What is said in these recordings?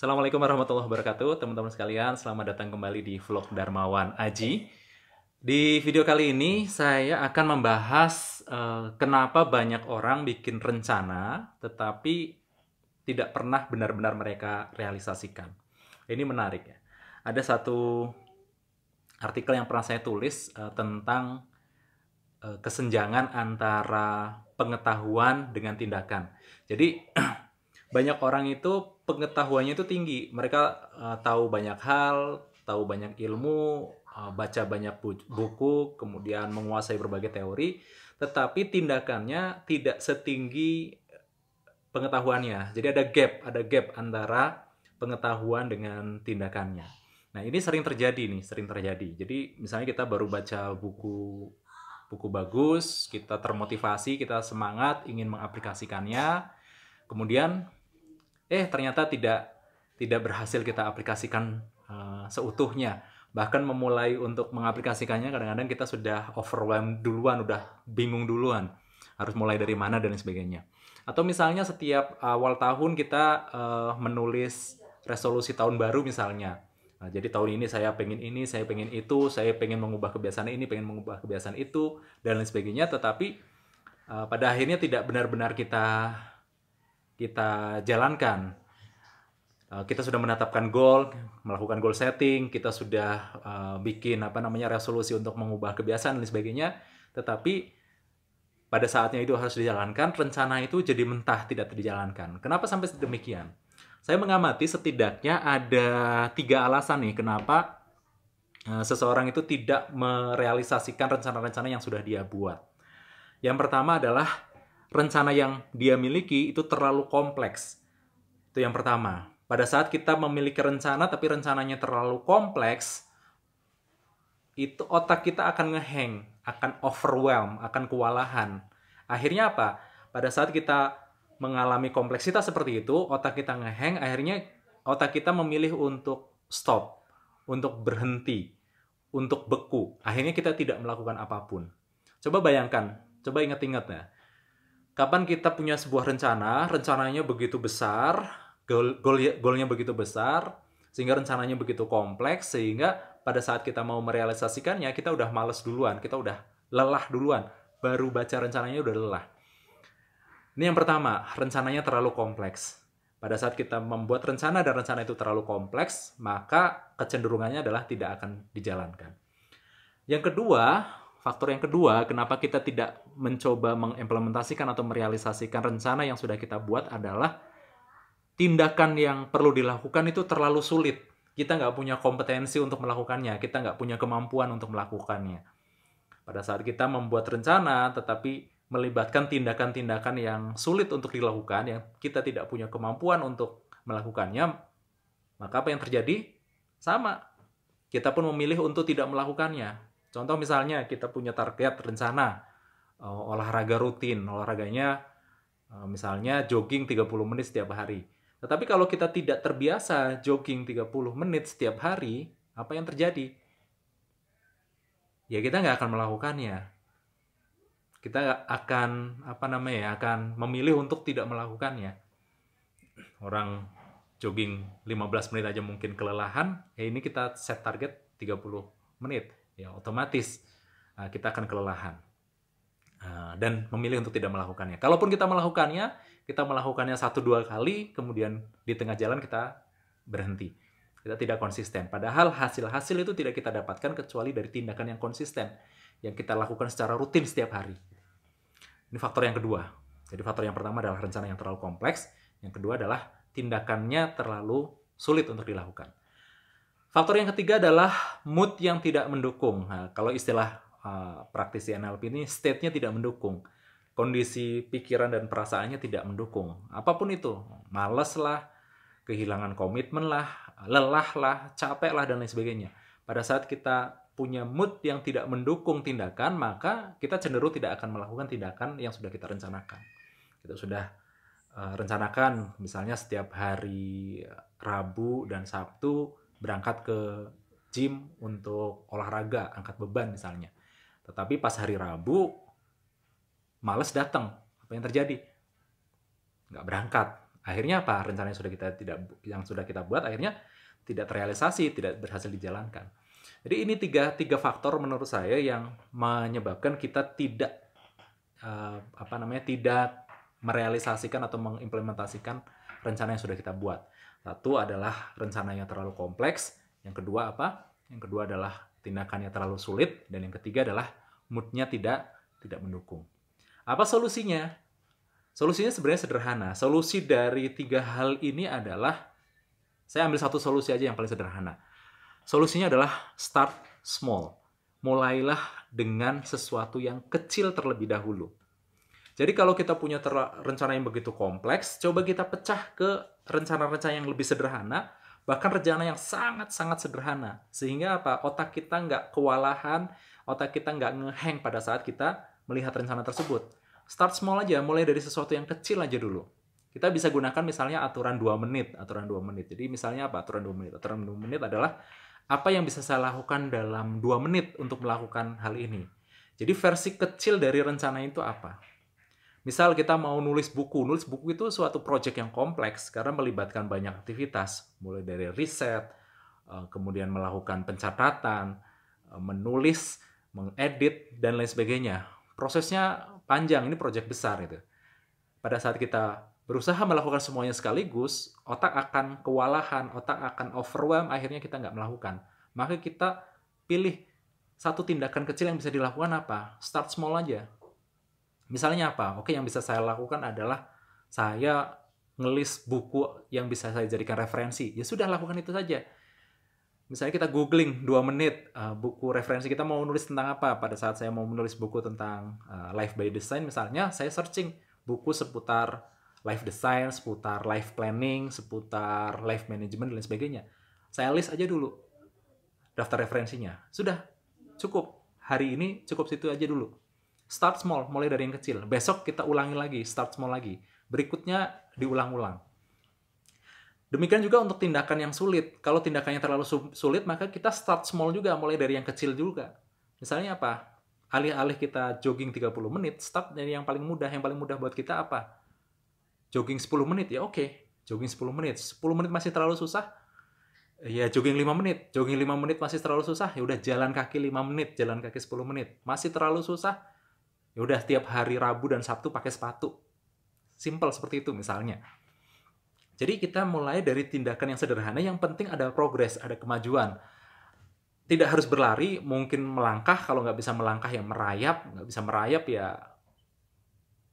Assalamualaikum warahmatullahi wabarakatuh, teman-teman sekalian. Selamat datang kembali di vlog Darmawan Aji. Di video kali ini saya akan membahas kenapa banyak orang bikin rencana tetapi tidak pernah benar-benar mereka realisasikan. Ini menarik ya. Ada satu artikel yang pernah saya tulis tentang kesenjangan antara pengetahuan dengan tindakan. Jadi banyak orang itu pengetahuannya itu tinggi. Mereka tahu banyak hal, tahu banyak ilmu, baca banyak buku, kemudian menguasai berbagai teori, tetapi tindakannya tidak setinggi pengetahuannya. Jadi ada gap antara pengetahuan dengan tindakannya. Nah, ini sering terjadi nih, sering terjadi. Jadi, misalnya kita baru baca buku bagus, kita termotivasi, kita semangat ingin mengaplikasikannya, kemudian ternyata tidak berhasil kita aplikasikan seutuhnya. Bahkan memulai untuk mengaplikasikannya kadang-kadang kita sudah overwhelmed duluan, udah bingung duluan. Harus mulai dari mana dan sebagainya. Atau misalnya setiap awal tahun kita menulis resolusi tahun baru misalnya. Nah, jadi tahun ini saya pengen ini, saya pengen itu, saya pengen mengubah kebiasaan ini, pengen mengubah kebiasaan itu, dan lain sebagainya. Tetapi pada akhirnya tidak benar-benar kita jalankan. Kita sudah menetapkan goal, melakukan goal setting, kita sudah bikin resolusi untuk mengubah kebiasaan dan sebagainya. Tetapi pada saatnya itu harus dijalankan, rencana itu jadi mentah, tidak dijalankan. Kenapa sampai demikian? Saya mengamati setidaknya ada 3 alasan nih kenapa seseorang itu tidak merealisasikan rencana-rencana yang sudah dia buat. Yang pertama adalah rencana yang dia miliki itu terlalu kompleks. Itu yang pertama. Pada saat kita memiliki rencana tapi rencananya terlalu kompleks, itu otak kita akan ngehang, akan overwhelm, akan kewalahan. Akhirnya apa? Pada saat kita mengalami kompleksitas seperti itu, otak kita ngehang, akhirnya otak kita memilih untuk stop, untuk berhenti, untuk beku. Akhirnya kita tidak melakukan apapun. Coba bayangkan, coba ingat-ingat ya. Kapan kita punya sebuah rencana, rencananya begitu besar, goalnya begitu besar, sehingga rencananya begitu kompleks, sehingga pada saat kita mau merealisasikannya, kita udah males duluan, kita udah lelah duluan. Baru baca rencananya udah lelah. Ini yang pertama, rencananya terlalu kompleks. Pada saat kita membuat rencana dan rencana itu terlalu kompleks, maka kecenderungannya adalah tidak akan dijalankan. Yang kedua, faktor yang kedua, kenapa kita tidak mencoba mengimplementasikan atau merealisasikan rencana yang sudah kita buat adalah tindakan yang perlu dilakukan itu terlalu sulit. Kita nggak punya kompetensi untuk melakukannya, kita nggak punya kemampuan untuk melakukannya. Pada saat kita membuat rencana, tetapi melibatkan tindakan-tindakan yang sulit untuk dilakukan, yang kita tidak punya kemampuan untuk melakukannya, maka apa yang terjadi? Sama. Kita pun memilih untuk tidak melakukannya. Contoh misalnya kita punya target rencana olahraga rutin, olahraganya misalnya jogging 30 menit setiap hari. Tetapi kalau kita tidak terbiasa jogging 30 menit setiap hari, apa yang terjadi? Ya kita nggak akan melakukannya. Kita akan akan memilih untuk tidak melakukannya. Orang jogging 15 menit aja mungkin kelelahan, ya ini kita set target 30 menit. Ya otomatis kita akan kelelahan. Dan memilih untuk tidak melakukannya. Kalaupun kita melakukannya 1-2 kali, kemudian di tengah jalan kita berhenti. Kita tidak konsisten. Padahal hasil-hasil itu tidak kita dapatkan kecuali dari tindakan yang konsisten, yang kita lakukan secara rutin setiap hari. Ini faktor yang kedua. Jadi faktor yang pertama adalah rencana yang terlalu kompleks. Yang kedua adalah tindakannya terlalu sulit untuk dilakukan. Faktor yang ketiga adalah mood yang tidak mendukung. Nah, kalau istilah praktisi NLP ini, state-nya tidak mendukung. Kondisi pikiran dan perasaannya tidak mendukung. Apapun itu, malas lah, kehilangan komitmen lah, lelah lah, capek lah, dan lain sebagainya. Pada saat kita punya mood yang tidak mendukung tindakan, maka kita cenderung tidak akan melakukan tindakan yang sudah kita rencanakan. Kita sudah rencanakan, misalnya setiap hari Rabu dan Sabtu berangkat ke gym untuk olahraga, angkat beban misalnya. Tetapi pas hari Rabu, males datang. Apa yang terjadi? Nggak berangkat. Akhirnya apa? Rencana yang sudah kita buat akhirnya tidak terrealisasi, tidak berhasil dijalankan. Jadi ini tiga faktor menurut saya yang menyebabkan kita tidak tidak merealisasikan atau mengimplementasikan rencana yang sudah kita buat. Satu adalah rencana yang terlalu kompleks, yang kedua apa? Yang kedua adalah tindakannya terlalu sulit, dan yang ketiga adalah mood-nya tidak mendukung. Apa solusinya? Solusinya sebenarnya sederhana. Solusi dari tiga hal ini adalah, saya ambil satu solusi aja yang paling sederhana. Solusinya adalah start small. Mulailah dengan sesuatu yang kecil terlebih dahulu. Jadi kalau kita punya rencana yang begitu kompleks, coba kita pecah ke rencana-rencana yang lebih sederhana, bahkan rencana yang sangat-sangat sederhana. Sehingga apa? Otak kita nggak kewalahan, otak kita nggak ngehang pada saat kita melihat rencana tersebut. Start small aja, mulai dari sesuatu yang kecil aja dulu. Kita bisa gunakan misalnya aturan 2 menit. Jadi misalnya apa? Aturan 2 menit. Aturan 2 menit adalah apa yang bisa saya lakukan dalam 2 menit untuk melakukan hal ini. Jadi versi kecil dari rencana itu apa? Misal kita mau nulis buku itu suatu project yang kompleks karena melibatkan banyak aktivitas, mulai dari riset, kemudian melakukan pencatatan, menulis, mengedit, dan lain sebagainya. Prosesnya panjang, ini project besar itu. Pada saat kita berusaha melakukan semuanya sekaligus, otak akan kewalahan, otak akan overwhelm, akhirnya kita nggak melakukan. Maka kita pilih satu tindakan kecil yang bisa dilakukan apa? Start small aja. Misalnya apa? Oke, yang bisa saya lakukan adalah saya ngelis buku yang bisa saya jadikan referensi. Ya sudah, lakukan itu saja. Misalnya kita googling 2 menit buku referensi, kita mau nulis tentang apa? Pada saat saya mau menulis buku tentang Life by Design misalnya, saya searching buku seputar life design, seputar life planning, seputar life management, dan lain sebagainya. Saya list aja dulu daftar referensinya. Sudah, cukup. Hari ini cukup situ aja dulu. Start small, mulai dari yang kecil. Besok kita ulangi lagi, start small lagi. Berikutnya diulang-ulang. Demikian juga untuk tindakan yang sulit. Kalau tindakannya terlalu sulit, maka kita start small juga, mulai dari yang kecil juga. Misalnya apa? Alih-alih kita jogging 30 menit, start dari yang paling mudah. Yang paling mudah buat kita apa? Jogging 10 menit, ya oke. Jogging 10 menit. 10 menit masih terlalu susah? Ya jogging 5 menit. Jogging 5 menit masih terlalu susah? Ya udah jalan kaki 5 menit, jalan kaki 10 menit. Masih terlalu susah? Ya udah tiap hari Rabu dan Sabtu pakai sepatu. Simple seperti itu misalnya. Jadi kita mulai dari tindakan yang sederhana, yang penting ada progres, ada kemajuan. Tidak harus berlari, mungkin melangkah, kalau nggak bisa melangkah ya merayap, nggak bisa merayap ya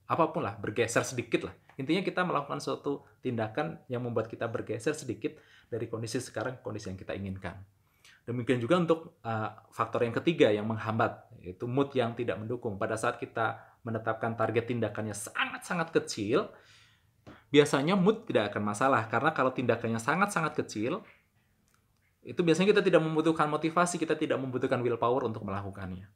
apapun lah, bergeser sedikit lah. Intinya kita melakukan suatu tindakan yang membuat kita bergeser sedikit dari kondisi sekarang ke kondisi yang kita inginkan. Demikian juga untuk faktor yang ketiga yang menghambat, yaitu mood yang tidak mendukung. Pada saat kita menetapkan target tindakannya sangat-sangat kecil, biasanya mood tidak akan masalah. Karena kalau tindakannya sangat-sangat kecil, itu biasanya kita tidak membutuhkan motivasi, kita tidak membutuhkan willpower untuk melakukannya.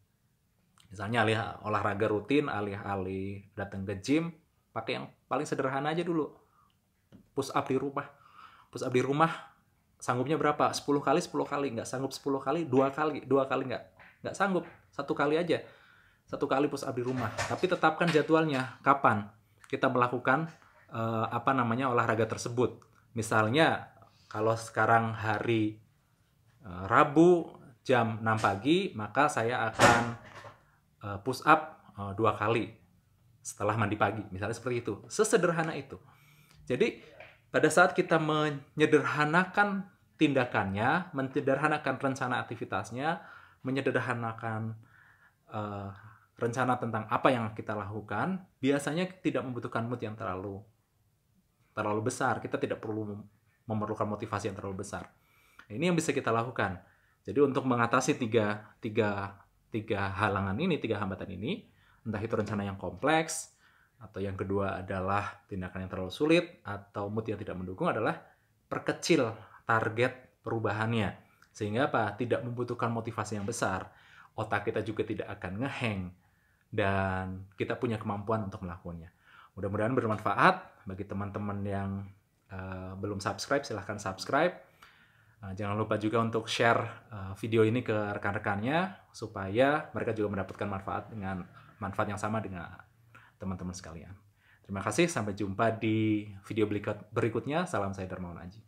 Misalnya alih olahraga rutin, alih-alih datang ke gym, pakai yang paling sederhana aja dulu. Push up di rumah. Push up di rumah sanggupnya berapa? 10 kali, 10 kali. Nggak sanggup 10 kali, 2 kali. 2 kali nggak sanggup. 1 kali aja. 1 kali push up di rumah. Tapi tetapkan jadwalnya. Kapan kita melakukan olahraga tersebut. Misalnya, kalau sekarang hari Rabu jam 6 pagi, maka saya akan push up 2 kali setelah mandi pagi. Misalnya seperti itu. Sesederhana itu. Jadi, pada saat kita menyederhanakan tindakannya, menyederhanakan rencana aktivitasnya, menyederhanakan rencana tentang apa yang kita lakukan, biasanya tidak membutuhkan mood yang terlalu besar. Kita tidak perlu memerlukan motivasi yang terlalu besar. Ini yang bisa kita lakukan. Jadi untuk mengatasi tiga halangan ini, 3 hambatan ini, entah itu rencana yang kompleks, atau yang kedua adalah tindakan yang terlalu sulit, atau mood yang tidak mendukung, adalah perkecil target perubahannya. Sehingga apa? Tidak membutuhkan motivasi yang besar. Otak kita juga tidak akan ngehang, dan kita punya kemampuan untuk melakukannya. Mudah-mudahan bermanfaat. Bagi teman-teman yang belum subscribe, silahkan subscribe. Jangan lupa juga untuk share video ini ke rekan-rekannya, supaya mereka juga mendapatkan manfaat yang sama dengan teman-teman sekalian. Terima kasih, sampai jumpa di video berikutnya. Salam, saya Darmawan Aji.